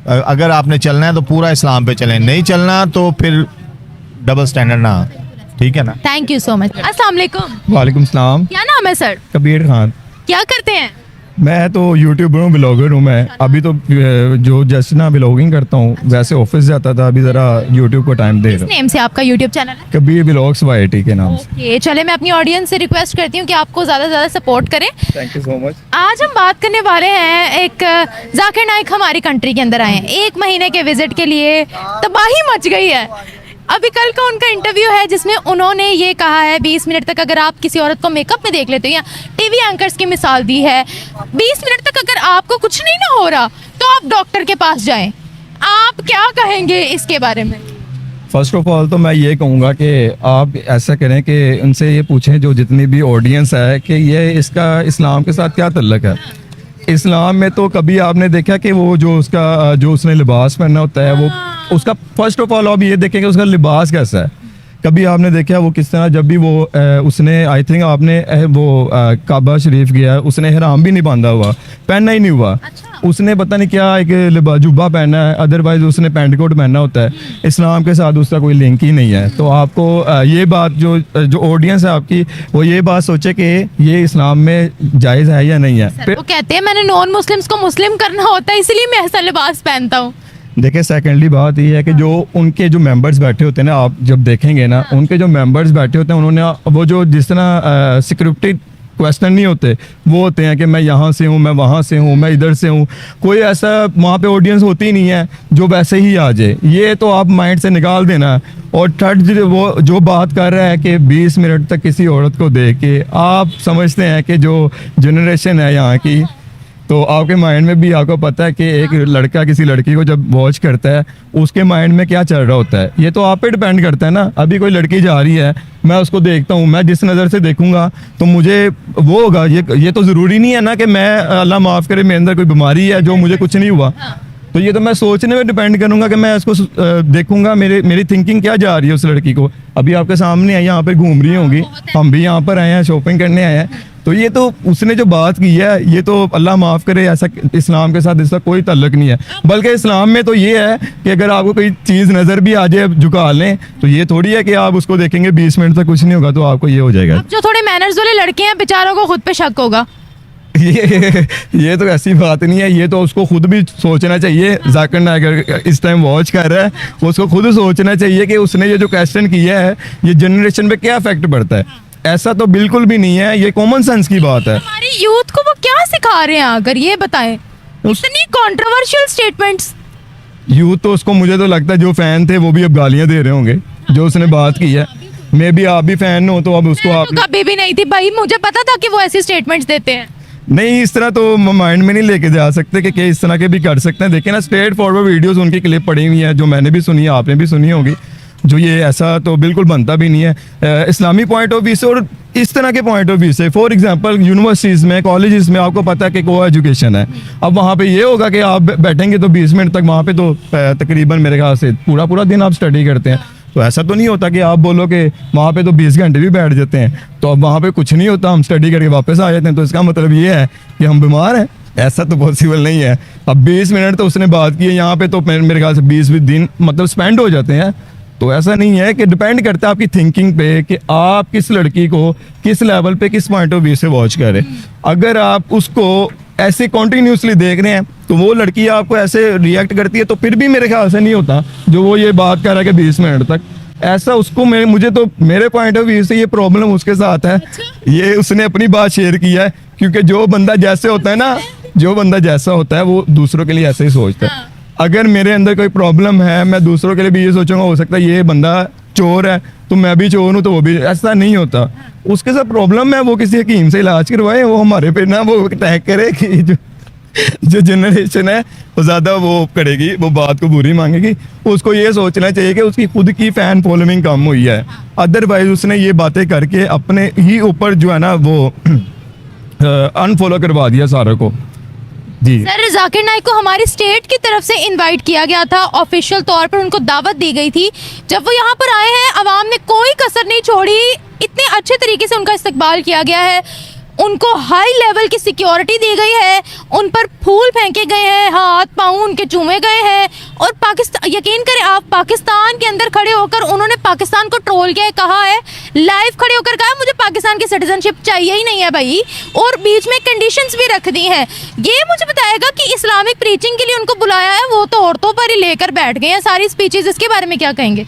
E: अगर आपने चलना है तो पूरा इस्लाम पे चलें, नहीं चलना तो फिर डबल स्टैंडर्ड ना, ठीक है ना।
D: Thank you so much. अस्सलाम वालेकुम।
B: वालेकुम सलाम।
D: क्या नाम है सर?
B: कबीर खान।
D: क्या करते हैं?
B: मैं तो यूट्यूबर हूँ, ब्लॉगर हूँ मैं। अभी तो जो जस्ट ना ब्लॉगिंग करता हूँ, वैसे ऑफिस जाता था, अभी ज़रा यूट्यूब को टाइम दे
D: किस
B: रहा हूँ।
D: नेम से आपका यूट्यूब चैनल है?
B: कबीर ब्लॉग्स YT के नाम से।
D: ओके, चले मैं अपनी ऑडियंस से रिक्वेस्ट करती हूँ कि आपको ज़्यादा से ज़्यादा सपोर्ट करें।
B: Thank you so much.
D: आज हम बात करने वाले हैं, एक जाकिर नाइक हमारी कंट्री के अंदर आए हैं 1 महीने के विजिट के लिए, तबाही मच गई है। अभी कल का उनका इंटरव्यू है जिसमें उन्होंने ये कहा है 20 मिनट तक अगर आप किसी औरत को मेकअप में देख लेते हो, या टीवी एंकर्स की मिसाल दी है, 20 मिनट तक अगर आपको कुछ नहीं ना हो रहा तो आप डॉक्टर के पास जाएं। आप क्या कहेंगे इसके बारे में?
B: फर्स्ट ऑफ ऑल तो मैं ये कहूँगा कि आप ऐसा करें कि उनसे ये पूछें जो जितनी भी ऑडियंस है कि ये इसका इस्लाम के साथ क्या तल्लक है। इस्लाम में तो कभी आपने देखा कि वो जो उसने लिबास पहनना होता है, वो उसका फर्स्ट ऑफ ऑल आप ये देखें कि उसका लिबास कैसा है। कभी आपने देखा वो किस तरह, जब भी वो उसने आई थिंक आपने वो काबा शरीफ गया, उसने हराम भी नहीं बांधा हुआ, पहनना ही नहीं हुआ। उसने पता नहीं क्या एक जुब्बा पहना है, अदरवाइज उसने पैंट कोट पहनना होता है। इस्लाम के साथ उसका कोई लिंक ही नहीं है। तो आपको ये बात जो ऑडियंस है आपकी, वो ये बात सोचे कि ये इस्लाम में जायज़ है या नहीं है।
D: वो कहते हैं मैंने नॉन मुस्लिम्स को मुस्लिम करना होता है इसलिए मैं ऐसा लिबास पहनता हूँ।
B: देखिए, सेकेंडली बात ये है कि जो उनके जो मेंबर्स बैठे होते हैं ना, आप जब देखेंगे ना, उनके जो मेंबर्स बैठे होते हैं, उन्होंने वो जो जिस तरह सिक्योरिटी क्वेश्चन नहीं होते, वो होते हैं कि मैं यहाँ से हूँ, मैं वहाँ से हूँ, मैं इधर से हूँ। कोई ऐसा वहाँ पे ऑडियंस होती ही नहीं है जो वैसे ही आ जाए। ये तो आप माइंड से निकाल देना। और थर्ड, वो जो बात कर रहा है कि 20 मिनट तक किसी औरत को देख के, आप समझते हैं कि जो जनरेशन है यहाँ की, तो आपके माइंड में भी आपको पता है कि एक लड़का किसी लड़की को जब वॉच करता है उसके माइंड में क्या चल रहा होता है। ये तो आप पे डिपेंड करता है ना। अभी कोई लड़की जा रही है, मैं उसको देखता हूँ, मैं जिस नज़र से देखूंगा तो मुझे वो होगा। ये तो ज़रूरी नहीं है ना कि मैं, अल्लाह माफ़ करे, मेरे अंदर कोई बीमारी है जो मुझे कुछ नहीं हुआ। तो ये तो मैं सोचने में डिपेंड करूंगा कि मैं इसको देखूंगा मेरी थिंकिंग क्या जा रही है उस लड़की को। अभी आपके सामने है, यहाँ पे घूम रही होंगी, हम भी यहाँ पर आए हैं, शॉपिंग करने आए हैं। तो ये तो उसने जो बात की है, ये तो अल्लाह माफ़ करे, ऐसा इस्लाम के साथ इसका कोई ताल्लुक नहीं है। बल्कि इस्लाम में तो ये है कि अगर आपको कोई चीज़ नज़र भी आ जाए झुका लें, तो ये थोड़ी है कि आप उसको देखेंगे 20 मिनट तक कुछ नहीं होगा तो आपको ये हो जाएगा।
D: अब जो थोड़े मैनर्स वाले लड़के हैं बेचारों को खुद पे शक होगा।
B: ये तो ऐसी बात नहीं है, ये तो उसको खुद भी सोचना चाहिए। जाकिर नाइक अगर इस टाइम वॉच कर रहा है, उसको खुद सोचना चाहिए कि उसने ये जो क्वेश्चन किया है ये जनरेशन पे क्या इफेक्ट पड़ता है। ऐसा तो बिल्कुल भी नहीं है, ये कॉमन सेंस की बात है।
D: हमारी यूथ को वो क्या सिखा रहे हैं, अगर ये बताएं, इतनी कंट्रोवर्शियल स्टेटमेंट्स।
B: यूथ तो उसको, मुझे तो लगता है जो फैन थे वो भी अब गालियां दे रहे होंगे जो उसने बात की है। मे भी आप भी फैन हो तो अब उसको आप
D: कभी भी नहीं थी भाई, मुझे पता था कि वो ऐसी स्टेटमेंट्स देते हैं।
B: नहीं, इस तरह तो माइंड में नहीं लेके जा सकते कि इस तरह के भी कर सकते हैं। देखिए ना, स्ट्रेट फॉरवर्ड वीडियोस उनकी क्लिप पड़ी हुई है जो मैंने भी सुनी है, आपने भी सुनी होगी। जो ये ऐसा तो बिल्कुल बनता भी नहीं है इस्लामी पॉइंट ऑफ व्यू से और इस तरह के पॉइंट ऑफ व्यू से। फॉर एग्जांपल यूनिवर्सिटीज़ में, कॉलेजेस में आपको पता है कि को एजुकेशन है। अब वहाँ पे ये होगा कि आप बैठेंगे तो 20 मिनट तक वहाँ पे तो तकरीबन मेरे ख्याल से पूरा दिन आप स्टडी करते हैं। तो ऐसा तो नहीं होता कि आप बोलो कि वहाँ पे तो 20 घंटे भी बैठ जाते हैं, तो अब वहाँ पे कुछ नहीं होता, हम स्टडी करके वापस आ जाते हैं। तो इसका मतलब ये है कि हम बीमार हैं, ऐसा तो पॉसिबल नहीं है। अब 20 मिनट तो उसने बात की है, यहाँ पे तो मेरे ख्याल से 20 दिन मतलब स्पेंड हो जाते हैं। तो ऐसा नहीं है, कि डिपेंड करता है आपकी थिंकिंग पे कि आप किस लड़की को किस लेवल पे किस पॉइंट ऑफ व्यू से वॉच करें। अगर आप उसको ऐसे कॉन्टिन्यूसली देख रहे हैं तो वो लड़की आपको ऐसे रिएक्ट करती है, तो फिर भी मेरे ख्याल से नहीं होता जो वो ये बात कर रहा है कि 20 मिनट तक। ऐसा उसको मुझे तो मेरे पॉइंट ऑफ व्यू से ये प्रॉब्लम उसके साथ है। ये उसने अपनी बात शेयर किया है, क्योंकि जो बंदा जैसे होता है ना, जो बंदा जैसा होता है वो दूसरों के लिए ऐसे ही सोचता है। अगर मेरे अंदर कोई प्रॉब्लम है, मैं दूसरों के लिए भी ये सोचूंगा हो सकता है ये बंदा चोर है तो मैं भी चोर हूँ, तो वो भी, ऐसा नहीं होता। उसके साथ प्रॉब्लम है, वो किसी हकीम से इलाज करवाए, वो हमारे पे ना वो अटैक करे कि जो जनरेशन है वो ज़्यादा वो करेगी, वो बात को बुरी मांगेगी। उसको ये सोचना चाहिए कि उसकी खुद की फ़ैन फॉलोइंग कम हुई है, अदरवाइज उसने ये बातें करके अपने ही ऊपर जो है ना वो अनफॉलो करवा दिया सारे को। जी
D: सर, जाकिर नाइक को हमारी स्टेट की तरफ से इनवाइट किया गया था, ऑफिशियल तौर पर उनको दावत दी गई थी। जब वो यहाँ पर आए हैं, आवाम ने कोई कसर नहीं छोड़ी, इतने अच्छे तरीके से उनका इस्तकबाल किया गया है, उनको हाई लेवल की सिक्योरिटी दी गई है, उन पर फूल फेंके गए हैं, हाथ पाँव उनके चूमे गए हैं। और पाकिस्तान, यकीन करें आप, पाकिस्तान के अंदर खड़े होकर उन्होंने पाकिस्तान को ट्रोल किया है, कहा है, लाइव खड़े होकर कहा मुझे पाकिस्तान की सिटीजनशिप चाहिए ही नहीं है भाई, और बीच में कंडीशंस भी रख दी हैं। ये मुझे बताएगा कि इस्लामिक प्रीचिंग के लिए उनको बुलाया है, वो तो औरतों पर ही लेकर बैठ गए हैं सारी स्पीचेस। इसके बारे में क्या कहेंगे?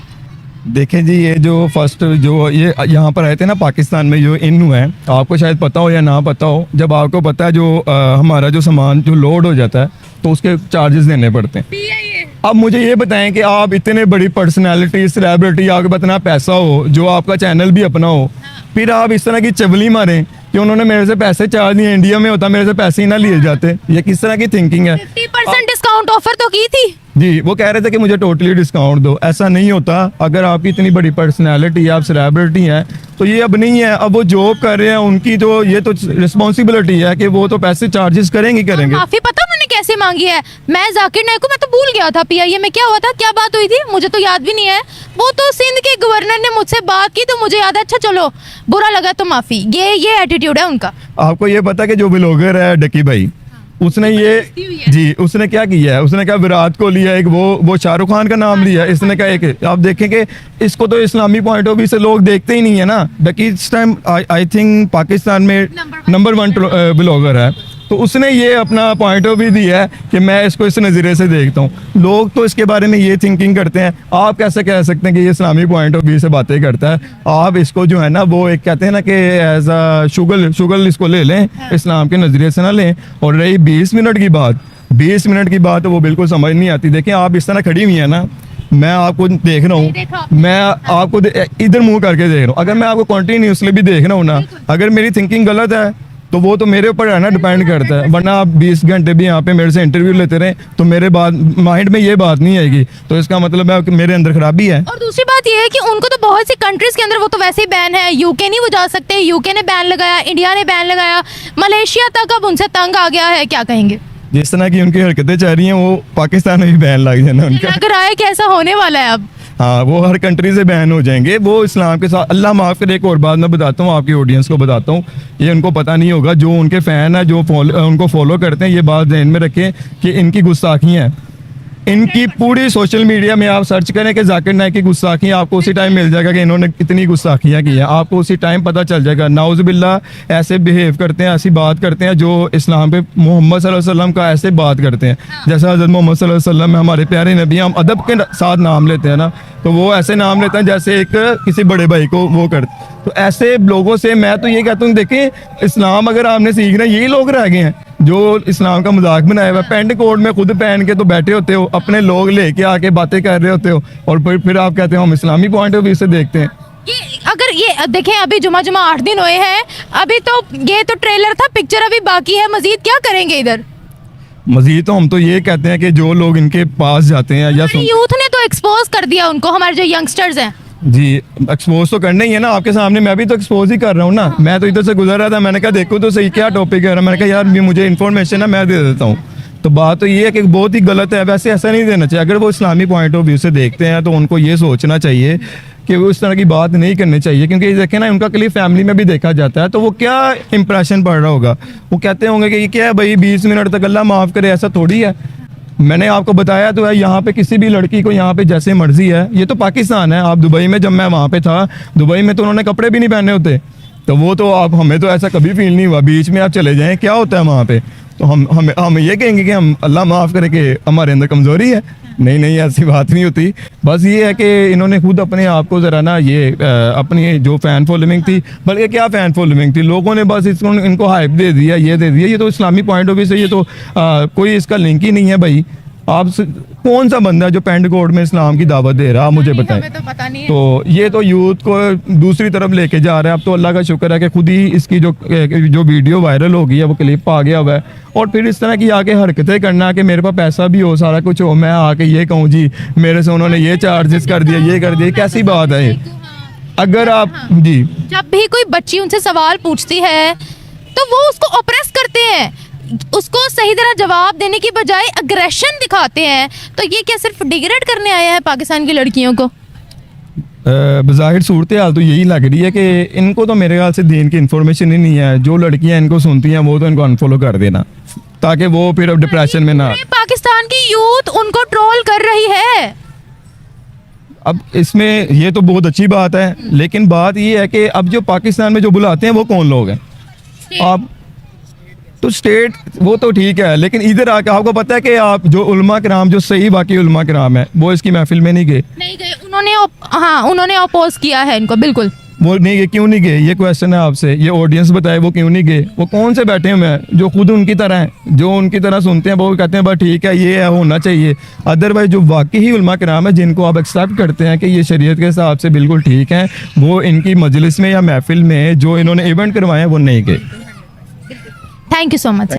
B: देखें जी, ये जो फर्स्ट जो ये यहाँ पर आए थे ना पाकिस्तान में, जो इन्नू है, आपको शायद पता हो या ना पता हो, जब आपको पता है जो हमारा जो सामान जो लोड हो जाता है तो उसके चार्जेस देने पड़ते हैं। अब मुझे ये बताएं कि आप इतने बड़ी पर्सनैलिटी, सेलिब्रिटी, आपके पास इतना पैसा हो, जो आपका चैनल भी अपना हो, फिर आप इस तरह की चवली मारें कि उन्होंने मेरे से पैसे चार्ज दिए, इंडिया में होता मेरे से पैसे ही ना लिए जाते। ये किस तरह की थिंकिंग है?
D: 50% डिस्काउंट ऑफर तो की थी
B: जी, वो कह रहे थे कि मुझे टोटली डिस्काउंट दो। ऐसा नहीं होता। अगर आपकी इतनी बड़ी पर्सनैलिटी, आप सेलिब्रिटी हैं, तो ये अब नहीं है। अब वो जॉब कर रहे हैं, उनकी तो ये तो रिस्पॉन्सिबिलिटी है कि वो तो पैसे चार्जेस करेंगे।
D: माफी पता उन्होंने कैसे मांगी है? मैं जाकिर नाइक को, मैं तो भूल गया था, पीआईए में क्या हुआ था, क्या बात हुई थी, मुझे तो याद भी नहीं है। वो तो सिंध के गवर्नर ने मुझसे बात की तो मुझे याद है। अच्छा चलो, बुरा लगा तो माफी। ये एटीट्यूड है उनका।
B: आपको ये पता कि जो ब्लॉगर है डकी भाई, उसने ये जी उसने क्या किया है, उसने कहा विराट कोहली है एक, वो शाहरुख खान का नाम लिया। इसने कहा एक, आप देखें कि इसको तो इस्लामी पॉइंट ऑफ व्यू से लोग देखते ही नहीं है ना। डकी इस टाइम आई थिंक पाकिस्तान में नंबर 1 ब्लॉगर है, तो उसने ये अपना पॉइंट ऑफ व्यू दिया है कि मैं इसको इस नज़रिए से देखता हूँ। लोग तो इसके बारे में ये थिंकिंग करते हैं। आप कैसे कह सकते हैं कि ये इस्लामी पॉइंट ऑफ व्यू से बातें करता है? आप इसको जो है ना वो एक कहते हैं ना कि एज अ शुगल इसको ले लें, इस्लाम के नज़रिए से ना लें। और रही 20 मिनट की बात, 20 मिनट की बात वो बिल्कुल समझ नहीं आती। देखें, आप इस तरह खड़ी हुई है ना, मैं आपको देख रहा हूँ, मैं आपको इधर मुँह करके देख रहा हूँ। अगर मैं आपको कंटिन्यूसली भी देख रहा हूँ ना, अगर मेरी थिंकिंग गलत है तो वो तो मेरे ऊपर है ना, डिपेंड करता है। वरना आप 20 घंटे भी यहाँ पे मेरे से इंटरव्यू लेते रहे तो मेरे माइंड में ये बात नहीं आएगी, तो इसका मतलब है कि मेरे अंदर खराबी है।
D: और दूसरी बात ये है कि उनको तो बहुत सी कंट्रीज के अंदर वो तो वैसे ही बैन है। यूके नहीं वो जा सकते, यूके ने बैन लगाया, इंडिया ने बैन लगाया, मलेशिया तक अब उनसे तंग आ गया है। क्या कहेंगे?
B: जिस तरह की उनकी हरकतें चल रही हैं वो पाकिस्तान में भी बैन लग जाना उनका।
D: लग रहा है कि ऐसा होने वाला है अब।
B: हाँ, वो हर कंट्री से बैन हो जाएंगे। वो इस्लाम के साथ, अल्लाह माफ़ करे, एक और बात मैं बताता हूँ आपकी ऑडियंस को बताता हूँ, ये उनको पता नहीं होगा, जो उनके फ़ैन है, जो उनको फॉलो करते हैं, ये बात ध्यान में रखें कि इनकी गुस्ताखी हैं। इनकी पूरी सोशल मीडिया में आप सर्च करें कि जाकिर नाइक की गुस्ताखी, आपको उसी टाइम मिल जाएगा कि इन्होंने कितनी गुस्ताखियाँ की हैं, आपको उसी टाइम पता चल जाएगा। नाउज़ुबिल्लाह, ऐसे बिहेव करते हैं, ऐसी बात करते हैं जो इस्लाम पे मोहम्मद सल्लल्लाहु अलैहि वसल्लम का ऐसे बात करते हैं। जैसे हज़रत मोहम्मद सल्लल्लाहु अलैहि वसल्लम हमारे प्यारे नबी, हम अदब के साथ नाम लेते हैं ना, तो वो ऐसे नाम लेते हैं जैसे एक किसी बड़े भाई को वो करते। तो ऐसे लोगों से मैं तो ये कहता हूँ, देखें इस्लाम अगर आपने सीखना, यही लोग रह गए हैं जो इस्लाम का मजाक बनाया हुआ है। पैंट कोट में खुद पहन के तो बैठे होते हो, अपने लोग लेके आके बातें कर रहे होते हो, और फिर आप कहते हो हम इस्लामी पॉइंट ऑफ व्यू से देखते हैं।
D: अगर ये देखें, अभी जुमा 8 दिन हुए हैं, अभी तो ये तो ट्रेलर था, पिक्चर अभी बाकी है, मजीद क्या करेंगे इधर?
B: मजीद तो हम तो ये कहते हैं कि जो लोग इनके पास जाते हैं या
D: यूथ ने तो एक्सपोज कर दिया उनको, हमारे जो यंगस्टर्स हैं।
B: जी, एक्सपोज तो करना ही है ना आपके सामने, मैं भी तो एक्सपोज ही कर रहा हूँ ना। मैं तो इधर से गुजर रहा था, मैंने कहा देखो तो सही क्या टॉपिक है, मैंने कहा यार भी मुझे इन्फॉर्मेशन है, मैं दे देता हूँ। तो बात तो ये है कि बहुत ही गलत है, वैसे ऐसा नहीं देना चाहिए। अगर वो इस्लामी पॉइंट ऑफ व्यू से देखते हैं तो उनको ये सोचना चाहिए कि वो इस तरह की बात नहीं करनी चाहिए, क्योंकि देखें ना, उनका क्लिप फैमिली में भी देखा जाता है, तो वो क्या इंप्रेशन पड़ रहा होगा, वो कहते होंगे कि ये क्या है भाई, 20 मिनट तक अल्लाह माफ़ करे, ऐसा थोड़ी है। मैंने आपको बताया तो है, यहाँ पे किसी भी लड़की को यहाँ पे जैसे मर्जी है, ये तो पाकिस्तान है। आप दुबई में, जब मैं वहाँ पे था दुबई में, तो उन्होंने कपड़े भी नहीं पहने होते, तो वो तो आप, हमें तो ऐसा कभी फील नहीं हुआ। बीच में आप चले जाएं, क्या होता है वहाँ पे, तो हम ये कहेंगे कि हम अल्लाह माफ़ करे कि हमारे अंदर कमज़ोरी है। नहीं, ऐसी बात नहीं होती। बस ये है कि इन्होंने खुद अपने आप को ज़रा ना, ये अपनी जो फ़ैन फॉलोइंग थी, बल्कि क्या फ़ैन फॉलोइंग थी, लोगों ने बस इनको हाइप दे दिया, ये दे दिया। ये तो इस्लामी पॉइंट ऑफ व्यू से ये तो कोई इसका लिंक ही नहीं है भाई। आप कौन सा बंदा है जो पेंट कोड में इस्लाम की दावत दे रहा है, आप मुझे बताएं।
D: तो पता नहीं है।
B: तो ये तो यूथ को दूसरी तरफ लेके जा रहा है। अब तो अल्लाह का शुक्र है कि खुद ही इसकी जो वीडियो वायरल हो गई है, वो क्लिप आ गया हुआ है, और फिर इस तरह की आके हरकतें करना कि मेरे पास पैसा भी हो, सारा कुछ हो, मैं आके ये कहूँ जी मेरे से उन्होंने ये चार्जेस कर दिया, ये कर दिया, कैसी बात है ये? अगर आप जी,
D: जब भी कोई बच्ची उनसे सवाल पूछती है तो वो उसको ऑप्रेस करते हैं, उसको सही तरह जवाब देने की बजाय अग्रेशन दिखाते हैं। तो ये क्या सिर्फ डिग्रेड करने आया है पाकिस्तान की लड़कियों को?
B: बज़ाहिर सूरत हाल तो यही लग रही है कि इनको तो मेरे ख्याल से दीन की इन्फॉर्मेशन ही नहीं है। जो लड़कियां इनको सुनती हैं वो तो इनको अनफॉलो कर देना, ताकि वो फिर अब डिप्रेशन में ना।
D: पाकिस्तान की यूथ उनको ट्रोल कर रही है।
B: अब इसमें ये तो बहुत अच्छी बात है, लेकिन बात ये है कि अब जो पाकिस्तान में जो बुलाते हैं वो कौन लोग हैं? आप तो स्टेट वो तो ठीक है, लेकिन इधर आके आपको पता है कि आप जो उलमा कराम, जो सही बाकी उलमा कराम है, वो इसकी महफिल में नहीं गए।
D: उन्होंने अपोज किया है इनको, बिल्कुल
B: वो नहीं गए। क्यों नहीं गए, ये क्वेश्चन है आपसे, ये ऑडियंस बताए वो क्यों नहीं गए। वो कौन से बैठे हुए हैं जो खुद उनकी तरह हैं, जो उनकी तरह सुनते हैं, वो कहते हैं बस ठीक है, ये है, होना चाहिए। अदरवाइज जो वाकई ही उलमा कराम है, जिनको आप एक्सेप्ट करते हैं कि ये शरीयत के हिसाब से बिल्कुल ठीक है, वो इनकी मजलिस में या महफिल में जो इन्होंने इवेंट करवाए हैं वो नहीं गए।
D: Thank you so much.